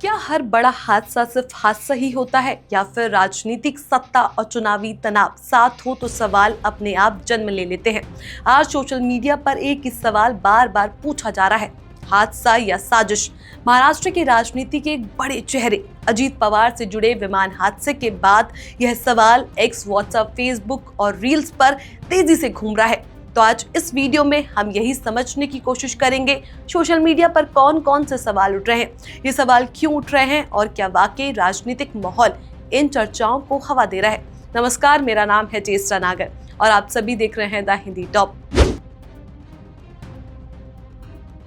क्या हर बड़ा हादसा सिर्फ हादसा ही होता है या फिर राजनीतिक सत्ता और चुनावी तनाव साथ हो तो सवाल अपने आप जन्म ले लेते हैं। आज सोशल मीडिया पर एक ही सवाल बार बार पूछा जा रहा है, हादसा या साजिश। महाराष्ट्र की राजनीति के एक बड़े चेहरे अजीत पवार से जुड़े विमान हादसे के बाद यह सवाल एक्स, व्हाट्सएप, फेसबुक और रील्स पर तेजी से घूम रहा है। तो आज इस वीडियो में हम यही समझने की कोशिश करेंगे सोशल मीडिया पर कौन कौन से सवाल उठ रहे हैं, ये सवाल क्यों उठ रहे हैं और क्या वाकई राजनीतिक माहौल इन चर्चाओं को हवा दे रहा है। नमस्कार, मेरा नाम है चेष्टा नागर और आप सभी देख रहे हैं द हिंदी टॉप।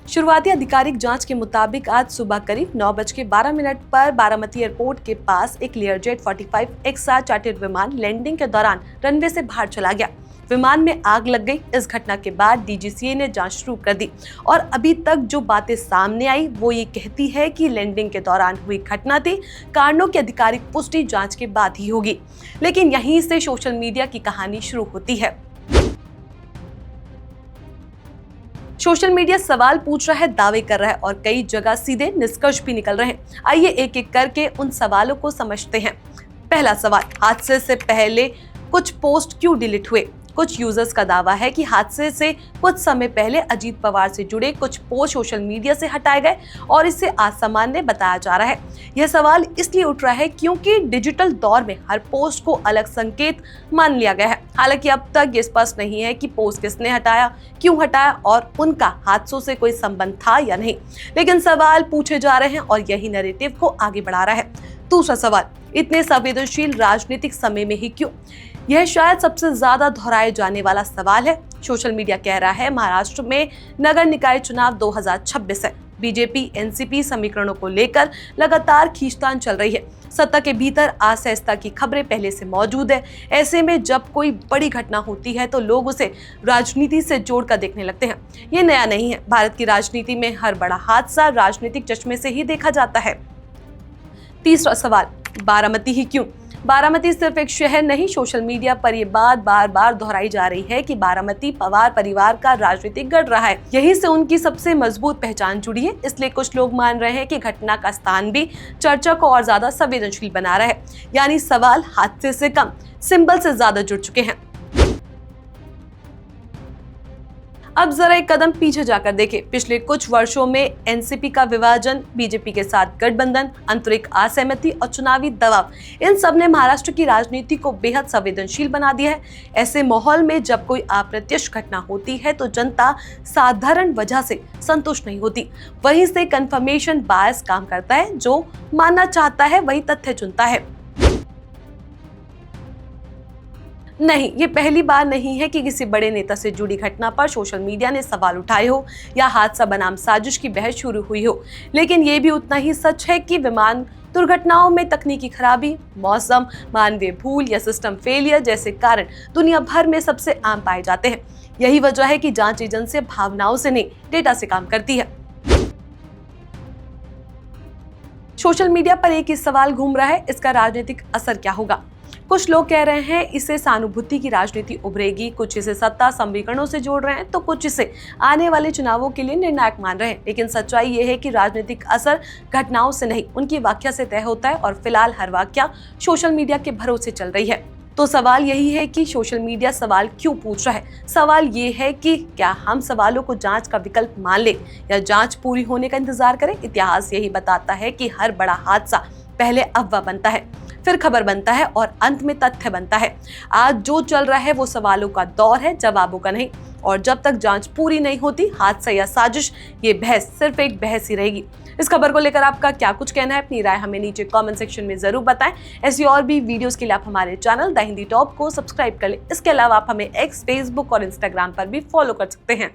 शुरुआती आधिकारिक जांच के मुताबिक आज सुबह करीब 9:12 पर बारामती एयरपोर्ट के पास एक लेयरजेट 45 XR चार्टर्ड विमान लैंडिंग के दौरान रनवे से बाहर चला गया। विमान में आग लग गई। इस घटना के बाद DGCA ने जांच शुरू कर दी और अभी तक जो बातें सामने आई वो ये कहती है कि लैंडिंग के दौरान हुई घटना थी। कारणों की आधिकारिक पुष्टि जांच के बाद ही होगी, लेकिन यहीं से सोशल मीडिया की कहानी शुरू होती है। सोशल मीडिया सवाल पूछ रहा है, दावे कर रहा है और कई जगह सीधे निष्कर्ष भी निकल रहे हैं। आइए एक एक करके उन सवालों को समझते हैं। पहला सवाल, हादसे से पहले कुछ पोस्ट क्यों डिलीट हुए? कुछ यूजर्स का दावा है कि हादसे से कुछ समय पहले अजीत पवार से जुड़े कुछ पोस्ट सोशल मीडिया से हटाए गए और इसे असामान्य बताया जा रहा है। यह सवाल इसलिए उठ रहा है क्योंकि डिजिटल दौर में हर पोस्ट को अलग संकेत मान लिया गया है। हालांकि अब तक ये स्पष्ट नहीं है कि पोस्ट किसने हटाया, क्यों हटाया और उनका हादसों से कोई संबंध था या नहीं, लेकिन सवाल पूछे जा रहे हैं और यही नैरेटिव को आगे बढ़ा रहा है। दूसरा सवाल, इतने संवेदनशील राजनीतिक समय में ही क्यों? यह शायद सबसे ज्यादा दोहराए जाने वाला सवाल है। सोशल मीडिया कह रहा है महाराष्ट्र में नगर निकाय चुनाव 2026 है। बीजेपी एनसीपी समीकरणों को लेकर लगातार खींचतान चल रही है। सत्ता के भीतर असहजता की खबरें पहले से मौजूद है। ऐसे में जब कोई बड़ी घटना होती है तो लोग उसे राजनीति से जोड़कर देखने लगते हैं। ये नया नहीं है। भारत की राजनीति में हर बड़ा हादसा राजनीतिक चश्मे से ही देखा जाता है। तीसरा सवाल, बारामती ही क्यों? बारामती सिर्फ एक शहर नहीं, सोशल मीडिया पर यह बात बार बार दोहराई जा रही है कि बारामती पवार परिवार का राजनीतिक गढ़ रहा है। यहीं से उनकी सबसे मजबूत पहचान जुड़ी है। इसलिए कुछ लोग मान रहे हैं कि घटना का स्थान भी चर्चा को और ज्यादा संवेदनशील बना रहा है। यानी सवाल हादसे से कम सिंबल से ज्यादा जुड़ चुके हैं। अब जरा एक कदम पीछे जाकर देखें। पिछले कुछ वर्षों में एनसीपी का विभाजन, बीजेपी के साथ गठबंधन, आंतरिक असहमति और चुनावी दबाव, इन सब ने महाराष्ट्र की राजनीति को बेहद संवेदनशील बना दिया है। ऐसे माहौल में जब कोई अप्रत्याशित घटना होती है तो जनता साधारण वजह से संतुष्ट नहीं होती। वहीं से कंफर्मेशन बायस काम करता है। जो मानना चाहता है वही तथ्य चुनता है। नहीं, ये पहली बार नहीं है कि किसी बड़े नेता से जुड़ी घटना पर सोशल मीडिया ने सवाल उठाए हो या हादसा बनाम साजिश की बहस शुरू हुई हो। लेकिन ये भी उतना ही सच है कि विमान दुर्घटनाओं में तकनीकी खराबी, मौसम, मानवीय भूल या सिस्टम फेलियर जैसे कारण दुनिया भर में सबसे आम पाए जाते हैं। यही वजह है कि जांच एजेंसी भावनाओं से नहीं, डेटा से काम करती है। सोशल मीडिया पर एक ही सवाल घूम रहा है, इसका राजनीतिक असर क्या होगा? कुछ लोग कह रहे हैं इससे सहानुभूति की राजनीति उभरेगी, कुछ इसे सत्ता समीकरणों से जोड़ रहे हैं तो कुछ इसे आने वाले चुनावों के लिए निर्णायक मान रहे हैं। लेकिन सच्चाई ये है कि राजनीतिक असर घटनाओं से नहीं, उनकी व्याख्या से तय होता है और फिलहाल हर व्याख्या सोशल मीडिया के भरोसे चल रही है। तो सवाल यही है कि सोशल मीडिया सवाल क्यों पूछ रहा है? सवाल ये है कि क्या हम सवालों को जांच का विकल्प मान लें या जांच पूरी होने का इंतजार करें? इतिहास यही बताता है कि हर बड़ा हादसा पहले अफवाह बनता है, फिर खबर बनता है और अंत में तथ्य बनता है। आज जो चल रहा है वो सवालों का दौर है, जवाबों का नहीं। और जब तक जांच पूरी नहीं होती, हादसा या साजिश, ये बहस सिर्फ एक बहस ही रहेगी। इस खबर को लेकर आपका क्या कुछ कहना है? अपनी राय हमें नीचे कमेंट सेक्शन में जरूर बताएं। ऐसी और भी वीडियोस के लिए आप हमारे चैनल द हिंदी टॉप को सब्सक्राइब कर लें। इसके अलावा आप हमें एक्स, फेसबुक और इंस्टाग्राम पर भी फॉलो कर सकते हैं।